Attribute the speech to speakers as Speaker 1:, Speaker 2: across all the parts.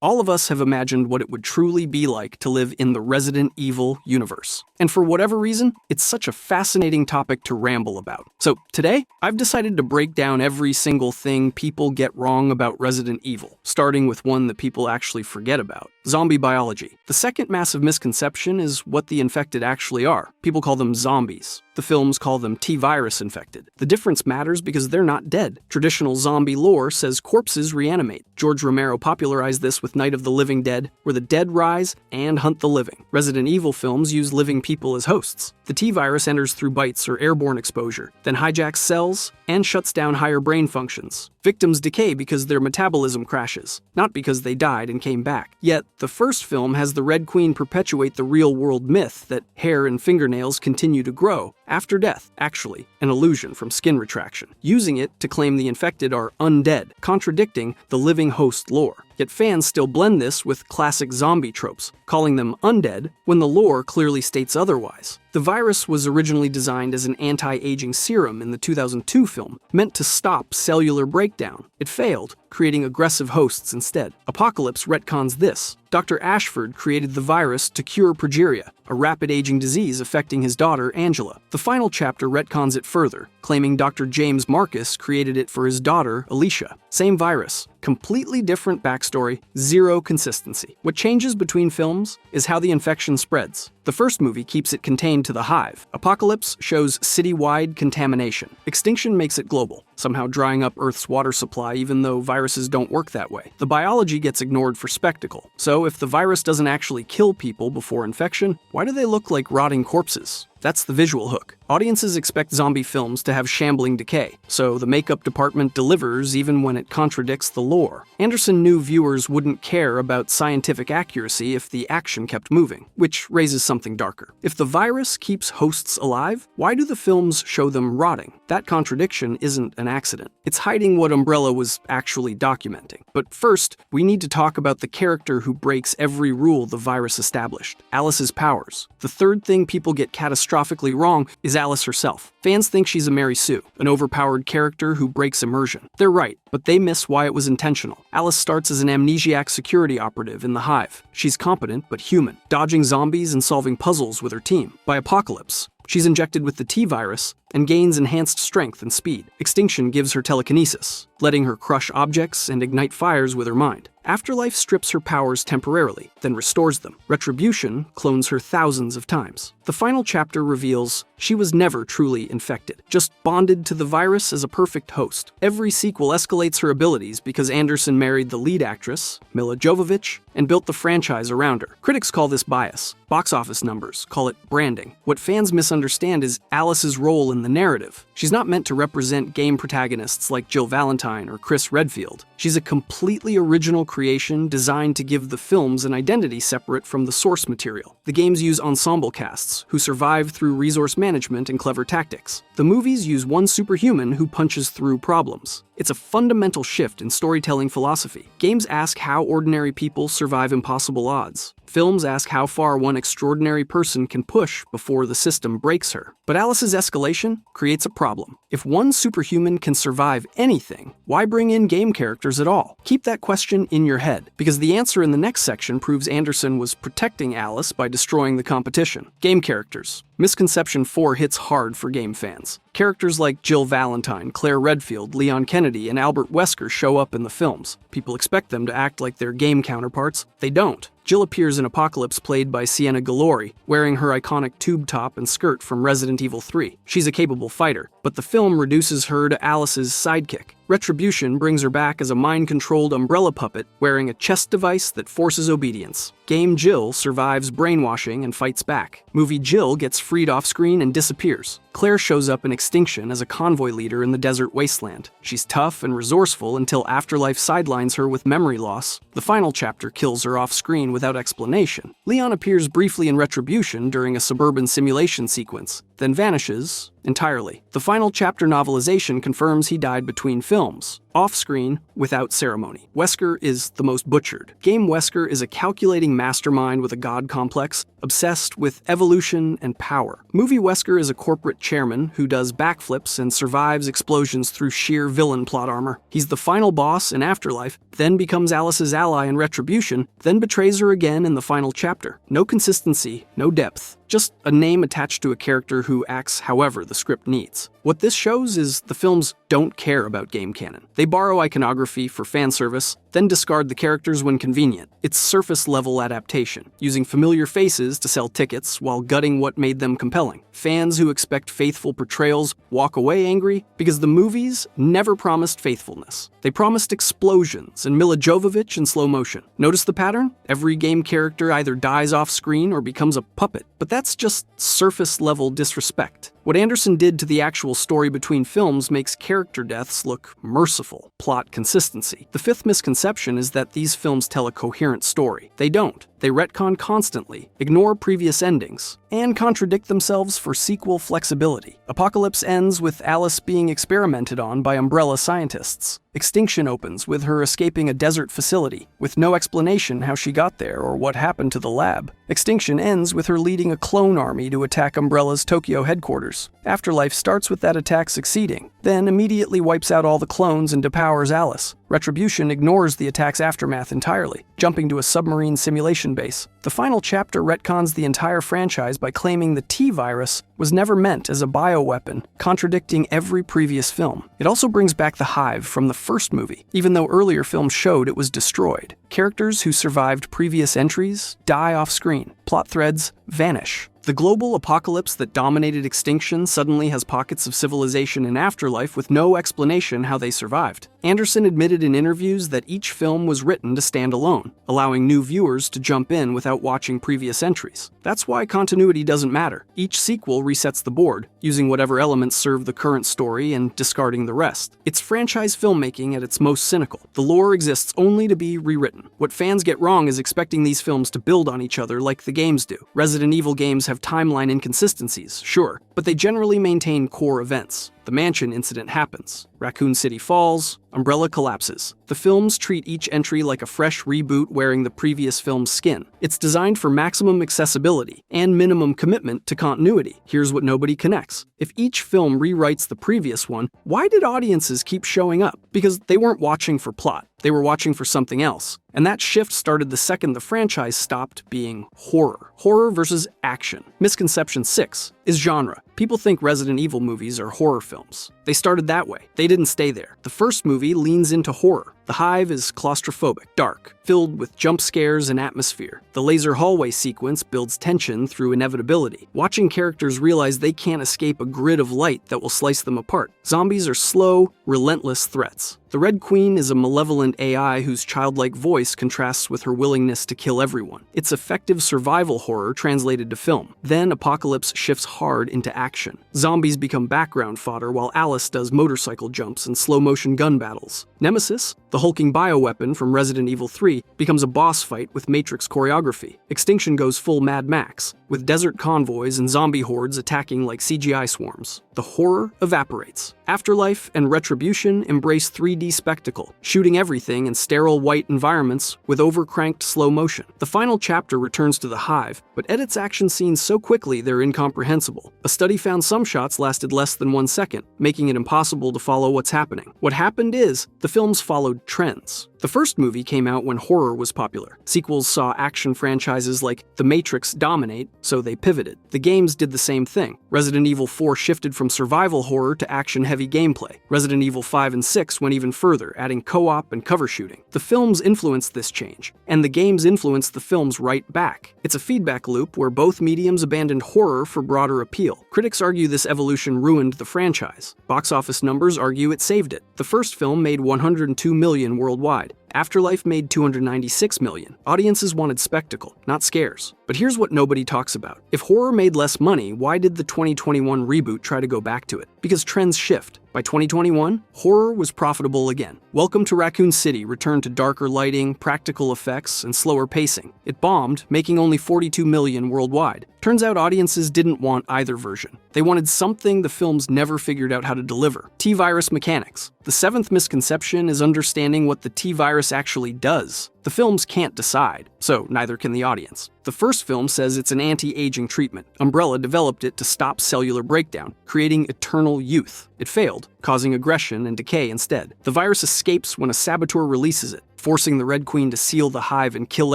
Speaker 1: All of us have imagined what it would truly be like to live in the Resident Evil universe. And for whatever reason, it's such a fascinating topic to ramble about. So today, I've decided to break down every single thing people get wrong about Resident Evil, starting with one that people actually forget about: zombie biology. The second massive misconception is what the infected actually are. People call them zombies. The films call them T-virus infected. The difference matters because they're not dead. Traditional zombie lore says corpses reanimate. George Romero popularized this with Night of the Living Dead, where the dead rise and hunt the living. Resident Evil films use living people as hosts. The T-virus enters through bites or airborne exposure, then hijacks cells and shuts down higher brain functions. Victims decay because their metabolism crashes, not because they died and came back. Yet, the first film has the Red Queen perpetuate the real-world myth that hair and fingernails continue to grow after death, actually an illusion from skin retraction, using it to claim the infected are undead, contradicting the living host lore. Yet fans still blend this with classic zombie tropes, calling them undead when the lore clearly states otherwise. The virus was originally designed as an anti-aging serum in the 2002 film, meant to stop cellular breakdown. It failed, creating aggressive hosts instead. Apocalypse retcons this. Dr. Ashford created the virus to cure progeria, a rapid aging disease affecting his daughter, Angela. The final chapter retcons it further, claiming Dr. James Marcus created it for his daughter, Alicia. Same virus, completely different backstory, zero consistency. What changes between films is how the infection spreads. The first movie keeps it contained to the hive. Apocalypse shows citywide contamination. Extinction makes it global, somehow drying up Earth's water supply even though viruses don't work that way. The biology gets ignored for spectacle. So if the virus doesn't actually kill people before infection, why do they look like rotting corpses? That's the visual hook. Audiences expect zombie films to have shambling decay, so the makeup department delivers even when it contradicts the lore. Anderson knew viewers wouldn't care about scientific accuracy if the action kept moving, which raises something darker. If the virus keeps hosts alive, why do the films show them rotting? That contradiction isn't an accident. It's hiding what Umbrella was actually documenting. But first, we need to talk about the character who breaks every rule the virus established: Alice's powers. The third thing people get catastrophically wrong is Alice herself. Fans think she's a Mary Sue, an overpowered character who breaks immersion. They're right, but they miss why it was intentional. Alice starts as an amnesiac security operative in the hive. She's competent but human, dodging zombies and solving puzzles with her team. By Apocalypse, she's injected with the T-virus and gains enhanced strength and speed. Extinction gives her telekinesis, letting her crush objects and ignite fires with her mind. Afterlife strips her powers temporarily, then restores them. Retribution clones her thousands of times. The final chapter reveals she was never truly infected, just bonded to the virus as a perfect host. Every sequel escalates her abilities because Anderson married the lead actress, Milla Jovovich, and built the franchise around her. Critics call this bias. Box office numbers call it branding. What fans misunderstand is Alice's role in the narrative. She's not meant to represent game protagonists like Jill Valentine or Chris Redfield. She's a completely original creation designed to give the films an identity separate from the source material. The games use ensemble casts, who survive through resource management and clever tactics. The movies use one superhuman who punches through problems. It's a fundamental shift in storytelling philosophy. Games ask how ordinary people survive impossible odds. Films ask how far one extraordinary person can push before the system breaks her. But Alice's escalation creates a problem. If one superhuman can survive anything, why bring in game characters at all? Keep that question in your head, because the answer in the next section proves Anderson was protecting Alice by destroying the competition. Game characters. Misconception 4 hits hard for game fans. Characters like Jill Valentine, Claire Redfield, Leon Kennedy, and Albert Wesker show up in the films. People expect them to act like their game counterparts. They don't. Jill appears in Apocalypse played by Sienna Galori, wearing her iconic tube top and skirt from Resident Evil 3. She's a capable fighter, but the film reduces her to Alice's sidekick. Retribution brings her back as a mind-controlled umbrella puppet wearing a chest device that forces obedience. Game Jill survives brainwashing and fights back. Movie Jill gets freed off-screen and disappears. Claire shows up in Extinction as a convoy leader in the desert wasteland. She's tough and resourceful until Afterlife sidelines her with memory loss. The final chapter kills her off-screen without explanation. Leon appears briefly in Retribution during a suburban simulation sequence. then vanishes entirely. The final chapter novelization confirms he died between films, off-screen, without ceremony. Wesker is the most butchered. Game Wesker is a calculating mastermind with a god complex, obsessed with evolution and power. Movie Wesker is a corporate chairman who does backflips and survives explosions through sheer villain plot armor. He's the final boss in Afterlife, then becomes Alice's ally in Retribution, then betrays her again in the final chapter. No consistency, no depth. Just a name attached to a character who acts however the script needs. What this shows is the films don't care about game canon. They borrow iconography for fan service, then discard the characters when convenient. It's surface-level adaptation, using familiar faces to sell tickets while gutting what made them compelling. Fans who expect faithful portrayals walk away angry because the movies never promised faithfulness. They promised explosions and Mila Jovovich in slow motion. Notice the pattern? Every game character either dies off-screen or becomes a puppet. But that's just surface-level disrespect. What Anderson did to the actual story between films makes character deaths look merciful. Plot consistency. The fifth misconception is that these films tell a coherent story. They don't. They retcon constantly, ignore previous endings, and contradict themselves for sequel flexibility. Apocalypse ends with Alice being experimented on by Umbrella scientists. Extinction opens with her escaping a desert facility, with no explanation how she got there or what happened to the lab. Extinction ends with her leading a clone army to attack Umbrella's Tokyo headquarters. Afterlife starts with that attack succeeding, then immediately wipes out all the clones and depowers Alice. Retribution ignores the attack's aftermath entirely, jumping to a submarine simulation base. The final chapter retcons the entire franchise by claiming the T-virus was never meant as a bioweapon, contradicting every previous film. It also brings back the Hive from the first movie, even though earlier films showed it was destroyed. Characters who survived previous entries die off-screen. Plot threads vanish. The global apocalypse that dominated Extinction suddenly has pockets of civilization in Afterlife with no explanation how they survived. Anderson admitted in interviews that each film was written to stand alone, allowing new viewers to jump in without watching previous entries. That's why continuity doesn't matter. Each sequel resets the board, using whatever elements serve the current story and discarding the rest. It's franchise filmmaking at its most cynical. The lore exists only to be rewritten. What fans get wrong is expecting these films to build on each other like the games do. Resident Evil games have timeline inconsistencies, sure, but they generally maintain core events. The mansion incident happens. Raccoon City falls. Umbrella collapses. The films treat each entry like a fresh reboot wearing the previous film's skin. It's designed for maximum accessibility and minimum commitment to continuity. Here's what nobody connects. If each film rewrites the previous one, why did audiences keep showing up? Because they weren't watching for plot. They were watching for something else. And that shift started the second the franchise stopped being horror. Horror versus action. Misconception 6 is genre. People think Resident Evil movies are horror films. They started that way. They didn't stay there. The first movie leans into horror. The Hive is claustrophobic, dark, filled with jump scares and atmosphere. The laser hallway sequence builds tension through inevitability. Watching characters realize they can't escape a grid of light that will slice them apart. Zombies are slow, relentless threats. The Red Queen is a malevolent AI whose childlike voice contrasts with her willingness to kill everyone. It's effective survival horror translated to film. Then Apocalypse shifts hard into action. Zombies become background fodder while Alice does motorcycle jumps and slow-motion gun battles. Nemesis, the hulking bioweapon from Resident Evil 3, becomes a boss fight with Matrix choreography. Extinction goes full Mad Max, with desert convoys and zombie hordes attacking like CGI swarms. The horror evaporates. Afterlife and Retribution embrace 3D spectacle, shooting everything in sterile white environments with overcranked slow motion. The final chapter returns to the Hive, but edits action scenes so quickly they're incomprehensible. A study found some shots lasted less than 1 second, making it impossible to follow what's happening. What happened is, the films followed trends. The first movie came out when horror was popular. Sequels saw action franchises like The Matrix dominate, so they pivoted. The games did the same thing. Resident Evil 4 shifted from survival horror to action-heavy gameplay. Resident Evil 5 and 6 went even further, adding co-op and cover shooting. The films influenced this change, and the games influenced the films right back. It's a feedback loop where both mediums abandoned horror for broader appeal. Critics argue this evolution ruined the franchise. Box office numbers argue it saved it. The first film made $102 million worldwide. Afterlife made $296 million. Audiences wanted spectacle, not scares. But here's what nobody talks about. If horror made less money, why did the 2021 reboot try to go back to it? Because trends shift. By 2021, horror was profitable again. Welcome to Raccoon City returned to darker lighting, practical effects, and slower pacing. It bombed, making only 42 million worldwide. Turns out audiences didn't want either version. They wanted something the films never figured out how to deliver: T-virus mechanics. The seventh misconception is understanding what the T-virus actually does. The films can't decide, so neither can the audience. The first film says it's an anti-aging treatment. Umbrella developed it to stop cellular breakdown, creating eternal youth. It failed, causing aggression and decay instead. The virus escapes when a saboteur releases it, forcing the Red Queen to seal the hive and kill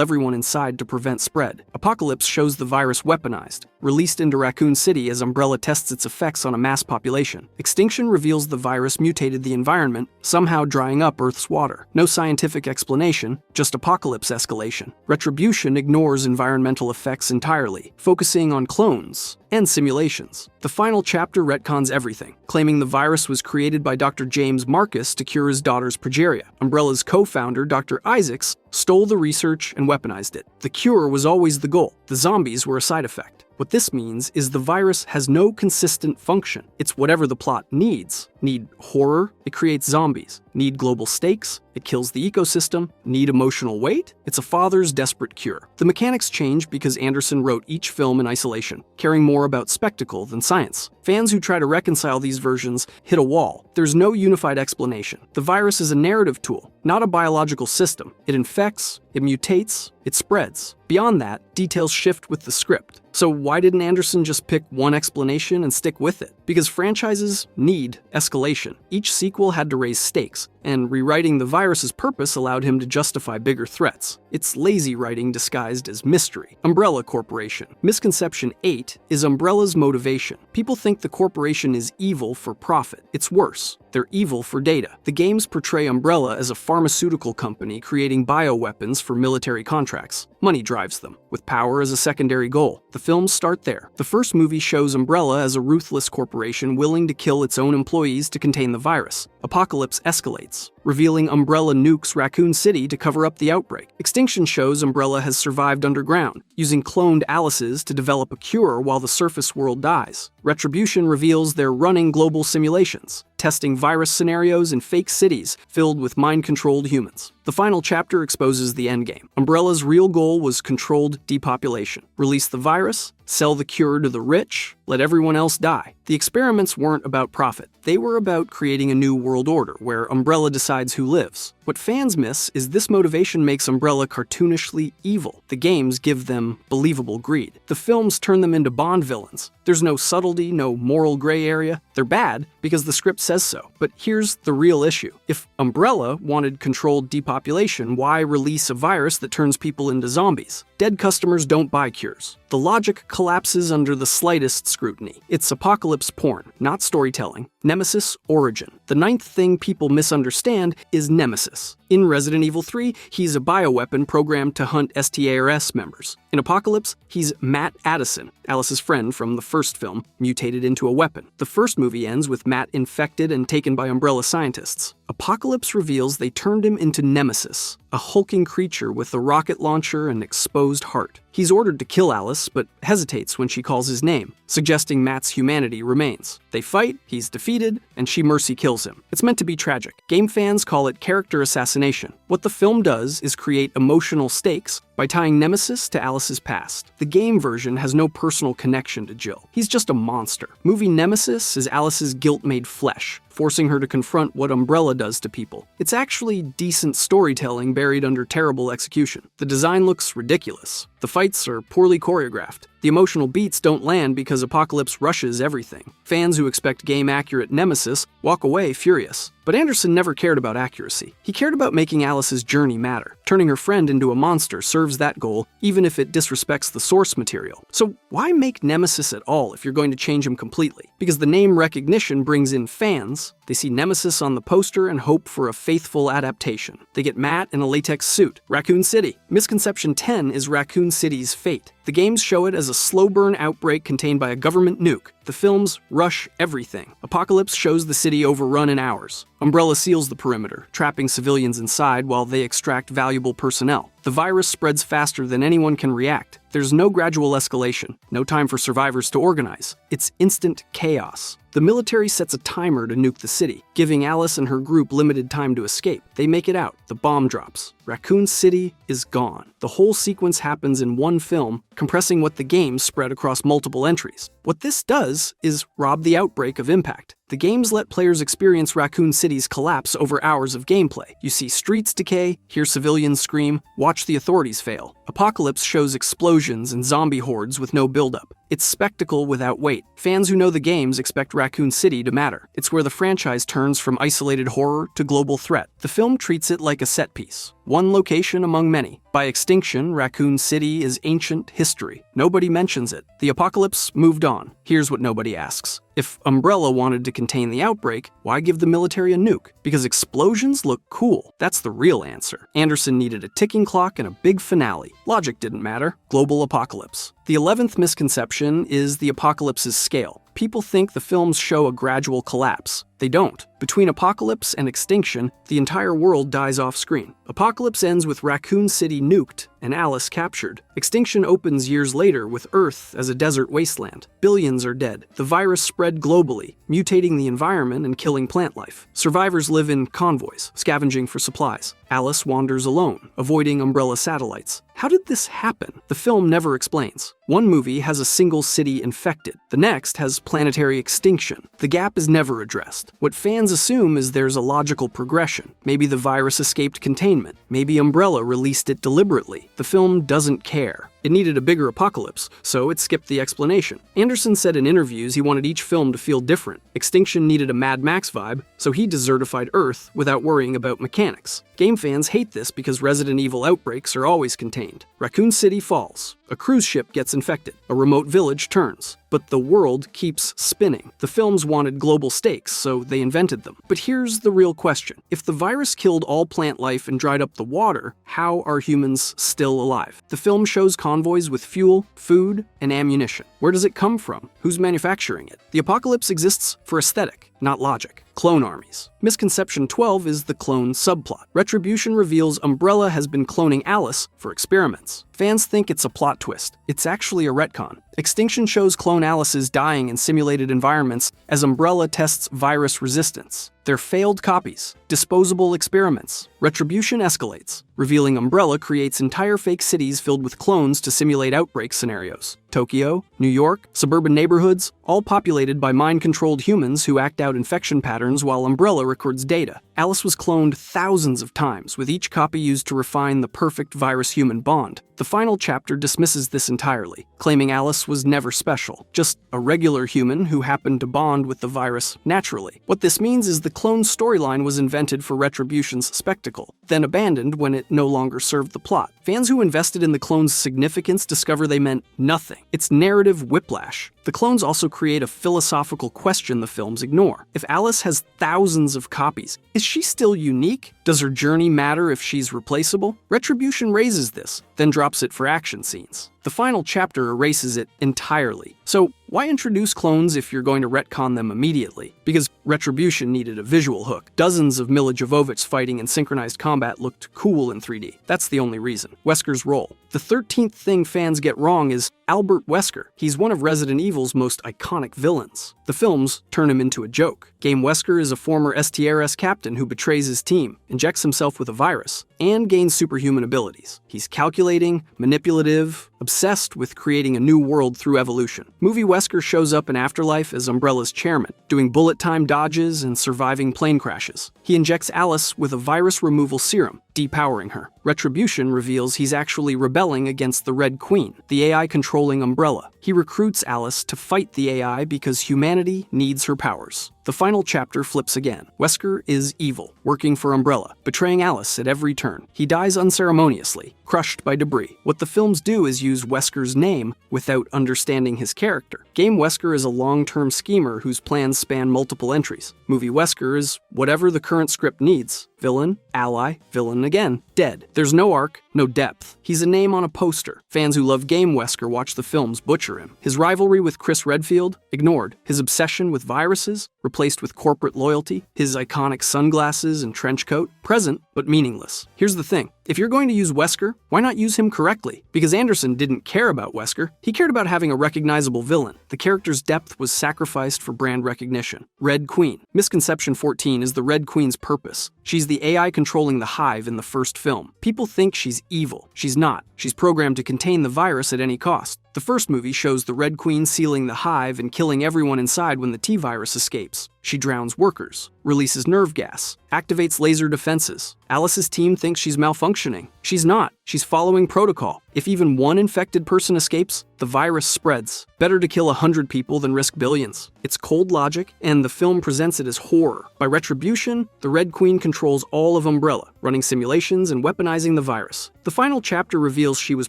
Speaker 1: everyone inside to prevent spread. Apocalypse shows the virus weaponized, released into Raccoon City as Umbrella tests its effects on a mass population. Extinction reveals the virus mutated the environment, somehow drying up Earth's water. No scientific explanation, just apocalypse escalation. Retribution ignores environmental effects entirely, focusing on clones and simulations. The final chapter retcons everything, claiming the virus was created by Dr. James Marcus to cure his daughter's progeria. Umbrella's co-founder, Dr. Isaacs, stole the research and weaponized it. The cure was always the goal. The zombies were a side effect. What this means is the virus has no consistent function. It's whatever the plot needs. Need horror? It creates zombies. Need global stakes? It kills the ecosystem. Need emotional weight? It's a father's desperate cure. The mechanics change because Anderson wrote each film in isolation, caring more about spectacle than science. Fans who try to reconcile these versions hit a wall. There's no unified explanation. The virus is a narrative tool, not a biological system. It infects, it mutates, it spreads. Beyond that, details shift with the script. So why didn't Anderson just pick one explanation and stick with it? Because franchises need escalation. Each sequel had to raise stakes, and rewriting the virus's purpose allowed him to justify bigger threats. It's lazy writing disguised as mystery. Umbrella Corporation. Misconception 8 is Umbrella's motivation. People think the corporation is evil for profit. It's worse. They're evil for data. The games portray Umbrella as a pharmaceutical company creating bioweapons for military contracts. Money drives them, with power as a secondary goal. The films start there. The first movie shows Umbrella as a ruthless corporation willing to kill its own employees to contain the virus. Apocalypse escalates, revealing Umbrella nukes Raccoon City to cover up the outbreak. Extinction shows Umbrella has survived underground, using cloned Alices to develop a cure while the surface world dies. Retribution reveals they're running global simulations, testing virus scenarios in fake cities filled with mind-controlled humans. The final chapter exposes the endgame. Umbrella's real goal was controlled depopulation. Release the virus, sell the cure to the rich, let everyone else die. The experiments weren't about profit. They were about creating a new world order where Umbrella decides who lives. What fans miss is this motivation makes Umbrella cartoonishly evil. The games give them believable greed. The films turn them into Bond villains. There's no subtlety, no moral gray area. They're bad because the script says so. But here's the real issue. If Umbrella wanted controlled depopulation, why release a virus that turns people into zombies? Dead customers don't buy cures. The logic collapses under the slightest scrutiny. It's apocalypse porn, not storytelling. Nemesis origin. The ninth thing people misunderstand is Nemesis. In Resident Evil 3, he's a bioweapon programmed to hunt STARS members. In Apocalypse, he's Matt Addison, Alice's friend from the first film, mutated into a weapon. The first movie ends with Matt infected and taken by Umbrella scientists. Apocalypse reveals they turned him into Nemesis, a hulking creature with a rocket launcher and exposed heart. He's ordered to kill Alice, but hesitates when she calls his name, suggesting Matt's humanity remains. They fight, he's defeated, and she mercy kills him. It's meant to be tragic. Game fans call it character assassination. What the film does is create emotional stakes by tying Nemesis to Alice's past. The game version has no personal connection to Jill. He's just a monster. Movie Nemesis is Alice's guilt made flesh, forcing her to confront what Umbrella does to people. It's actually decent storytelling buried under terrible execution. The design looks ridiculous. The fights are poorly choreographed. The emotional beats don't land because Apocalypse rushes everything. Fans who expect game-accurate Nemesis walk away furious. But Anderson never cared about accuracy. He cared about making Alice's journey matter. Turning her friend into a monster serves that goal, even if it disrespects the source material. So why make Nemesis at all if you're going to change him completely? Because the name recognition brings in fans. They see Nemesis on the poster and hope for a faithful adaptation. They get Matt in a latex suit. Raccoon City. Misconception 10 is Raccoon City's fate. The games show it as a slow-burn outbreak contained by a government nuke. The films rush everything. Apocalypse shows the city overrun in hours. Umbrella seals the perimeter, trapping civilians inside while they extract valuable personnel. The virus spreads faster than anyone can react. There's no gradual escalation, no time for survivors to organize. It's instant chaos. The military sets a timer to nuke the city, giving Alice and her group limited time to escape. They make it out. The bomb drops. Raccoon City is gone. The whole sequence happens in one film, compressing what the games spread across multiple entries. What this does is rob the Outbreak of impact. The games let players experience Raccoon City's collapse over hours of gameplay. You see streets decay, hear civilians scream, watch the authorities fail. Apocalypse shows explosions and zombie hordes with no buildup. It's spectacle without weight. Fans who know the games expect Raccoon City to matter. It's where the franchise turns from isolated horror to global threat. The film treats it like a set piece. One location among many. By extinction, Raccoon City is ancient history. Nobody mentions it. The apocalypse moved on. Here's what nobody asks. If Umbrella wanted to contain the outbreak, why give the military a nuke? Because explosions look cool. That's the real answer. Anderson needed a ticking clock and a big finale. Logic didn't matter. Global apocalypse. The 11th misconception is the apocalypse's scale. People think the films show a gradual collapse. They don't. Between Apocalypse and Extinction, the entire world dies off-screen. Apocalypse ends with Raccoon City nuked and Alice captured. Extinction opens years later with Earth as a desert wasteland. Billions are dead. The virus spread globally, mutating the environment and killing plant life. Survivors live in convoys, scavenging for supplies. Alice wanders alone, avoiding Umbrella satellites. How did this happen? The film never explains. One movie has a single city infected. The next has planetary extinction. The gap is never addressed. What fans assume is there's a logical progression. Maybe the virus escaped containment. Maybe Umbrella released it deliberately. The film doesn't care. It needed a bigger apocalypse, so it skipped the explanation. Anderson said in interviews he wanted each film to feel different. Extinction needed a Mad Max vibe, so he desertified Earth without worrying about mechanics. Game fans hate this because Resident Evil outbreaks are always contained. Raccoon City falls. A cruise ship gets infected. A remote village turns. But the world keeps spinning. The films wanted global stakes, so they invented them. But here's the real question. If the virus killed all plant life and dried up the water, how are humans still alive? The film shows convoys with fuel, food, and ammunition. Where does it come from? Who's manufacturing it? The apocalypse exists for aesthetic, not logic. Clone armies. Misconception 12 is the clone subplot. Retribution reveals Umbrella has been cloning Alice for experiments. Fans think it's a plot twist. It's actually a retcon. Extinction shows clone Alice's dying in simulated environments as Umbrella tests virus resistance. They're failed copies, disposable experiments. Retribution escalates, revealing Umbrella creates entire fake cities filled with clones to simulate outbreak scenarios. Tokyo, New York, suburban neighborhoods, all populated by mind-controlled humans who act out infection patterns while Umbrella records data. Alice was cloned thousands of times, with each copy used to refine the perfect virus-human bond. The final chapter dismisses this entirely, claiming Alice was never special, just a regular human who happened to bond with the virus naturally. What this means is the clone storyline was invented for Retribution's spectacle, then abandoned when it no longer served the plot. Fans who invested in the clone's significance discover they meant nothing. It's narrative whiplash. The clones also create a philosophical question the films ignore. If Alice has thousands of copies, is she still unique? Does her journey matter if she's replaceable? Retribution raises this, then drops it for action scenes. The final chapter erases it entirely. So why introduce clones if you're going to retcon them immediately? Because Retribution needed a visual hook. Dozens of Milla Jovovich fighting in synchronized combat looked cool in 3D. That's the only reason. Wesker's role. The 13th thing fans get wrong is Albert Wesker. He's one of Resident Evil's most iconic villains. The films turn him into a joke. Game Wesker is a former STRS captain who betrays his team, injects himself with a virus, and gains superhuman abilities. He's calculating, manipulative, obsessed with creating a new world through evolution. Movie Wesker shows up in Afterlife as Umbrella's chairman, doing bullet time dodges and surviving plane crashes. He injects Alice with a virus removal serum, depowering her. Retribution reveals he's actually rebelling against the Red Queen, the AI controlling Umbrella. He recruits Alice to fight the AI because humanity needs her powers. The final chapter flips again. Wesker is evil, working for Umbrella, betraying Alice at every turn. He dies unceremoniously, crushed by debris. What the films do is use Wesker's name without understanding his character. Game Wesker is a long-term schemer whose plans span multiple entries. Movie Wesker is whatever the current script needs. villain, ally, villain again, dead. There's no arc, no depth. He's a name on a poster. Fans who love Game Wesker watch the films butcher him. His rivalry with Chris Redfield? Ignored. His obsession with viruses? Replaced with corporate loyalty. His iconic sunglasses and trench coat? Present, but meaningless. Here's the thing. If you're going to use Wesker, why not use him correctly? Because Anderson didn't care about Wesker. He cared about having a recognizable villain. The character's depth was sacrificed for brand recognition. Red Queen. Misconception 14 is the Red Queen's purpose. She's the AI controlling the Hive in the first film. People think she's evil. She's not. She's programmed to contain the virus at any cost. The first movie shows the Red Queen sealing the Hive and killing everyone inside when the T-virus escapes. She drowns workers, releases nerve gas, activates laser defenses. Alice's team thinks she's malfunctioning. She's not. She's following protocol. If even one infected person escapes, the virus spreads. Better to kill 100 people than risk billions. It's cold logic, and the film presents it as horror. By retribution, the Red Queen controls all of Umbrella, running simulations and weaponizing the virus. The final chapter reveals she was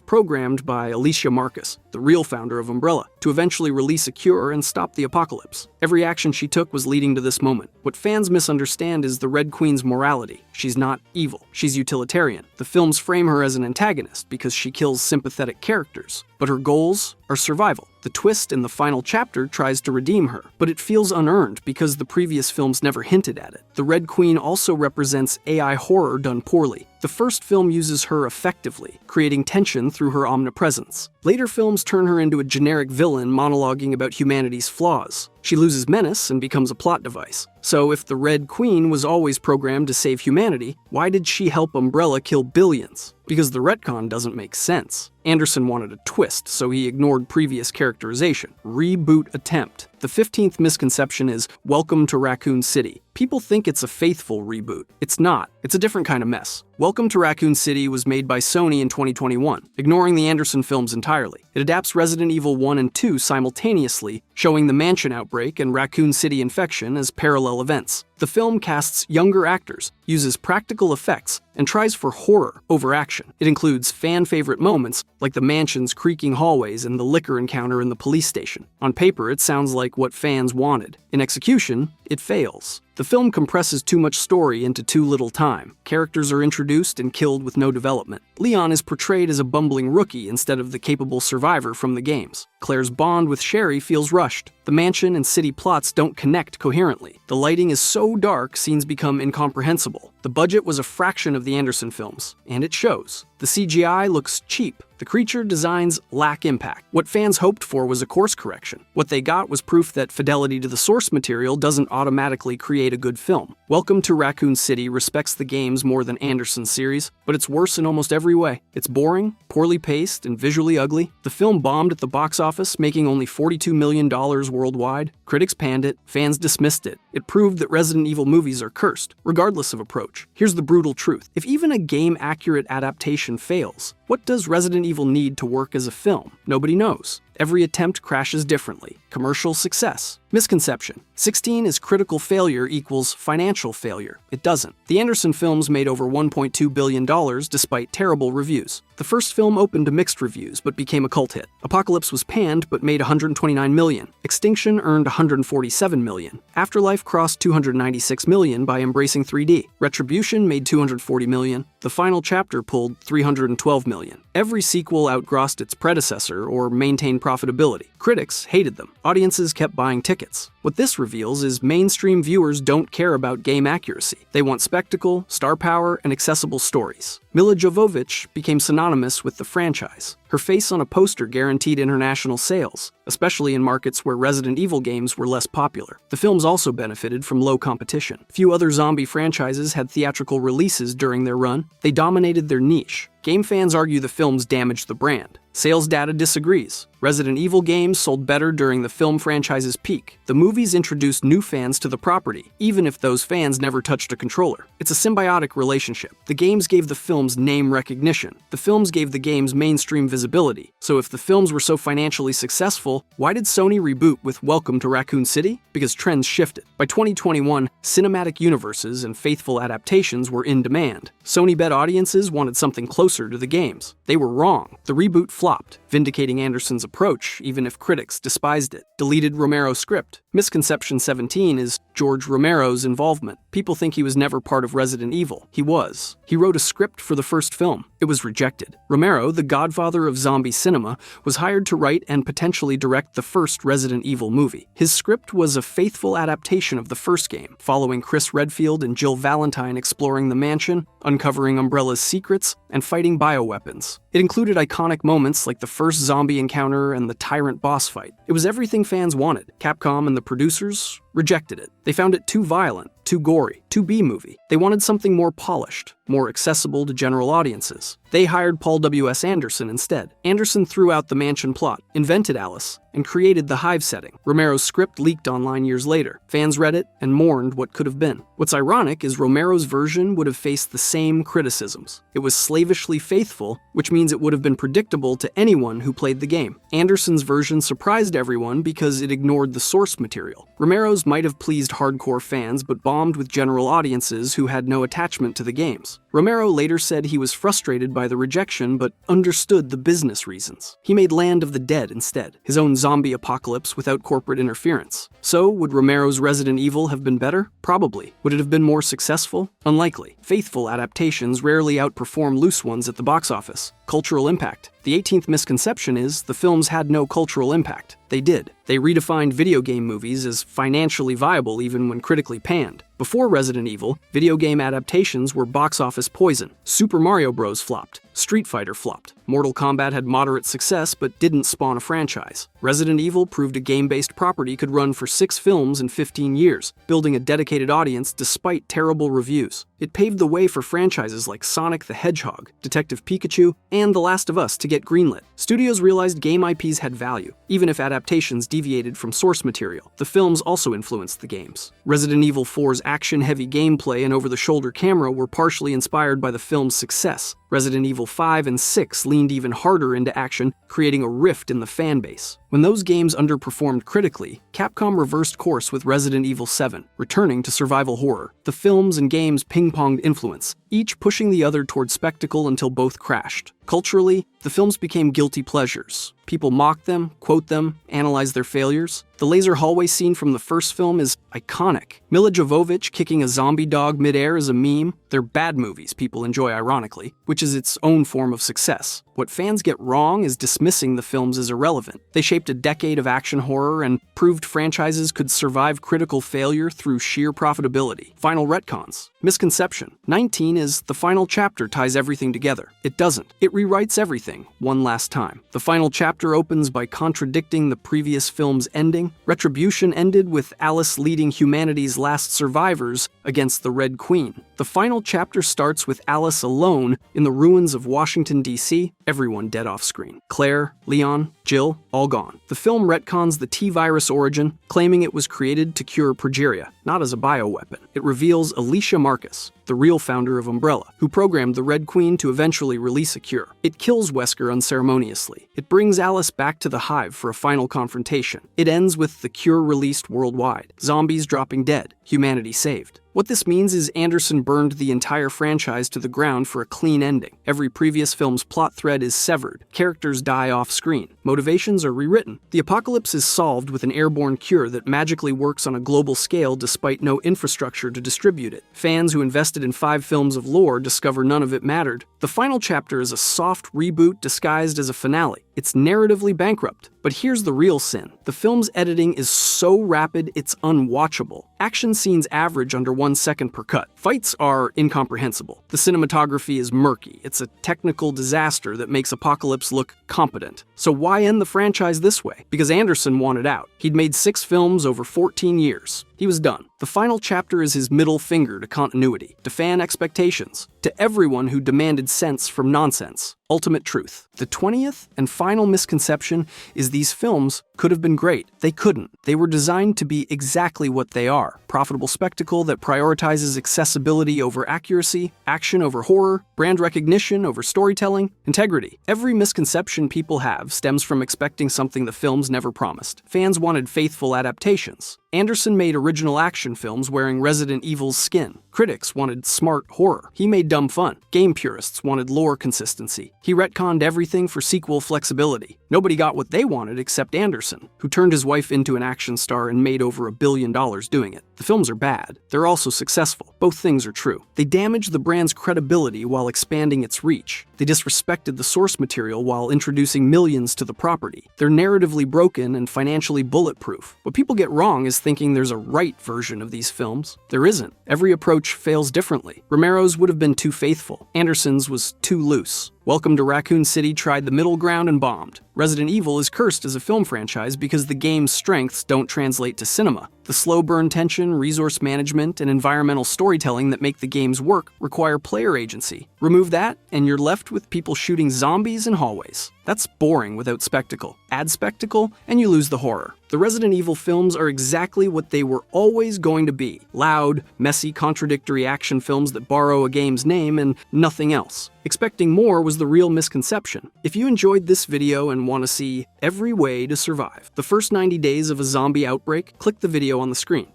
Speaker 1: programmed by Alicia Marcus, the real founder of Umbrella, to eventually release a cure and stop the apocalypse. Every action she took was leading to this moment. What fans misunderstand is the Red Queen's morality. She's not evil. She's utilitarian. The films frame her as an antagonist because she kills sympathetic characters, but her goals are survival. The twist in the final chapter tries to redeem her, but it feels unearned because the previous films never hinted at it. The Red Queen also represents AI horror done poorly. The first film uses her effectively, creating tension through her omnipresence. Later films turn her into a generic villain monologuing about humanity's flaws. She loses menace and becomes a plot device. So if the Red Queen was always programmed to save humanity, why did she help Umbrella kill billions? Because the retcon doesn't make sense. Anderson wanted a twist, so he ignored previous characterization. Reboot attempt. The 15th misconception is Welcome to Raccoon City. People think it's a faithful reboot. It's not. It's a different kind of mess. Welcome to Raccoon City was made by Sony in 2021, ignoring the Anderson films entirely. It adapts Resident Evil 1 and 2 simultaneously, showing the mansion outbreak and Raccoon City infection as parallel events. The film casts younger actors, uses practical effects, and tries for horror over action. It includes fan-favorite moments, like the mansion's creaking hallways and the liquor encounter in the police station. On paper, it sounds like what fans wanted. In execution, it fails. The film compresses too much story into too little time. Characters are introduced and killed with no development. Leon is portrayed as a bumbling rookie instead of the capable survivor from the games. Claire's bond with Sherry feels rushed. The mansion and city plots don't connect coherently. The lighting is so dark, scenes become incomprehensible. The budget was a fraction of the Anderson films, and it shows. The CGI looks cheap. The creature designs lack impact. What fans hoped for was a course correction. What they got was proof that fidelity to the source material doesn't automatically create a good film. Welcome to Raccoon City respects the games more than Anderson's series, but it's worse in almost every way. It's boring, poorly paced, and visually ugly. The film bombed at the box office, making only $42 million worldwide. Critics panned it, fans dismissed it. It proved that Resident Evil movies are cursed, regardless of approach. Here's the brutal truth. If even a game-accurate adaptation fails, what does Resident Evil need to work as a film? Nobody knows. Every attempt crashes differently. Commercial success. Misconception. 16 is critical failure equals financial failure. It doesn't. The Anderson films made over $1.2 billion despite terrible reviews. The first film opened to mixed reviews but became a cult hit. Apocalypse was panned but made $129 million. Extinction earned $147 million. Afterlife crossed $296 million by embracing 3D. Retribution made $240 million. The final chapter pulled $312 million. Every sequel outgrossed its predecessor or maintained profitability. Critics hated them. Audiences kept buying tickets. What this reveals is mainstream viewers don't care about game accuracy. They want spectacle, star power, and accessible stories. Milla Jovovich became synonymous with the franchise. Her face on a poster guaranteed international sales, especially in markets where Resident Evil games were less popular. The films also benefited from low competition. Few other zombie franchises had theatrical releases during their run. They dominated their niche. Game fans argue the films damaged the brand. Sales data disagrees. Resident Evil games sold better during the film franchise's peak. The movies introduced new fans to the property, even if those fans never touched a controller. It's a symbiotic relationship. The games gave the films name recognition. The films gave the games mainstream visibility. So if the films were so financially successful, why did Sony reboot with Welcome to Raccoon City? Because trends shifted. By 2021, cinematic universes and faithful adaptations were in demand. Sony bet audiences wanted something closer to the games. They were wrong. The reboot flopped, vindicating Anderson's approach, even if critics despised it. Deleted Romero's script. Misconception 17 is George Romero's involvement. People think he was never part of Resident Evil. He was. He wrote a script for the first film. It was rejected. Romero, the godfather of zombie cinema, was hired to write and potentially direct the first Resident Evil movie. His script was a faithful adaptation of the first game, following Chris Redfield and Jill Valentine exploring the mansion, uncovering Umbrella's secrets, and fighting bioweapons. It included iconic moments like the first zombie encounter and the tyrant boss fight. It was everything fans wanted. Capcom and the producers rejected it. They found it too violent, too gory, too B-movie. They wanted something more polished, more accessible to general audiences. They hired Paul W.S. Anderson instead. Anderson threw out the mansion plot, invented Alice, and created the Hive setting. Romero's script leaked online years later. Fans read it and mourned what could have been. What's ironic is Romero's version would have faced the same criticisms. It was slavishly faithful, which means it would have been predictable to anyone who played the game. Anderson's version surprised everyone because it ignored the source material. Romero's might have pleased hardcore fans but bombed with general audiences who had no attachment to the games. Romero later said he was frustrated by the rejection but understood the business reasons. He made Land of the Dead instead, his own zombie apocalypse without corporate interference. So, would Romero's Resident Evil have been better? Probably. Would it have been more successful? Unlikely. Faithful adaptations rarely outperform loose ones at the box office. Cultural impact. The 18th misconception is the films had no cultural impact. They did. They redefined video game movies as financially viable even when critically panned. Before Resident Evil, video game adaptations were box office poison. Super Mario Bros. Flopped. Street Fighter flopped. Mortal Kombat had moderate success but didn't spawn a franchise. Resident Evil proved a game-based property could run for 6 films in 15 years, building a dedicated audience despite terrible reviews. It paved the way for franchises like Sonic the Hedgehog, Detective Pikachu, and The Last of Us to get greenlit. Studios realized game IPs had value, even if adaptations deviated from source material. The films also influenced the games. Resident Evil 4's action-heavy gameplay and over-the-shoulder camera were partially inspired by the film's success. Resident Evil 5 and 6 leaned even harder into action, creating a rift in the fan base. When those games underperformed critically, Capcom reversed course with Resident Evil 7, returning to survival horror. The films and games ping-ponged influence, each pushing the other toward spectacle until both crashed. Culturally, the films became guilty pleasures. People mocked them, quote them, analyze their failures. The laser hallway scene from the first film is iconic. Mila Jovovich kicking a zombie dog midair is a meme. They're bad movies people enjoy ironically, which is its own form of success. What fans get wrong is dismissing the films as irrelevant. They shaped a decade of action horror and proved franchises could survive critical failure through sheer profitability. Final retcons. Misconception. 19 is the final chapter ties everything together. It doesn't. It rewrites everything one last time. The final chapter opens by contradicting the previous film's ending. Retribution ended with Alice leading humanity's last survivors against the Red Queen. The final chapter starts with Alice alone in the ruins of Washington, D.C., everyone dead off screen. Claire, Leon, Jill, all gone. The film retcons the T-virus origin, claiming it was created to cure progeria, not as a bioweapon. It reveals Alicia Marcus, the real founder of Umbrella, who programmed the Red Queen to eventually release a cure. It kills Wesker unceremoniously. It brings Alice back to the Hive for a final confrontation. It ends with the cure released worldwide. Zombies dropping dead. Humanity saved. What this means is Anderson burned the entire franchise to the ground for a clean ending. Every previous film's plot thread is severed. Characters die off-screen. Motivations are rewritten. The apocalypse is solved with an airborne cure that magically works on a global scale despite no infrastructure to distribute it. Fans who invested in 5 films of lore discover none of it mattered. The final chapter is a soft reboot disguised as a finale. It's narratively bankrupt. But here's the real sin. The film's editing is so rapid it's unwatchable. Action scenes average under 1 second per cut. Fights are incomprehensible. The cinematography is murky. It's a technical disaster that makes Apocalypse look competent. So why end the franchise this way? Because Anderson wanted out. He'd made 6 films over 14 years. He was done. The final chapter is his middle finger to continuity, to fan expectations, to everyone who demanded sense from nonsense. Ultimate truth. The 20th and final misconception is these films could have been great. They couldn't. They were designed to be exactly what they are. Profitable spectacle that prioritizes accessibility over accuracy, action over horror, brand recognition over storytelling, integrity. Every misconception people have stems from expecting something the films never promised. Fans wanted faithful adaptations. Anderson made original action films wearing Resident Evil's skin. Critics wanted smart horror. He made dumb fun. Game purists wanted lore consistency. He retconned everything for sequel flexibility. Nobody got what they wanted except Anderson, who turned his wife into an action star and made over $1 billion doing it. The films are bad. They're also successful. Both things are true. They damaged the brand's credibility while expanding its reach. They disrespected the source material while introducing millions to the property. They're narratively broken and financially bulletproof. What people get wrong is thinking there's a right version of these films. There isn't. Every approach fails differently. Romero's would have been too faithful. Anderson's was too loose. Welcome to Raccoon City tried the middle ground and bombed. Resident Evil is cursed as a film franchise because the game's strengths don't translate to cinema. The slow burn tension, resource management, and environmental storytelling that make the games work require player agency. Remove that, and you're left with people shooting zombies in hallways. That's boring without spectacle. Add spectacle, and you lose the horror. The Resident Evil films are exactly what they were always going to be. Loud, messy, contradictory action films that borrow a game's name and nothing else. Expecting more was the real misconception. If you enjoyed this video and want to see every way to survive the first 90 days of a zombie outbreak, click the video on the screen.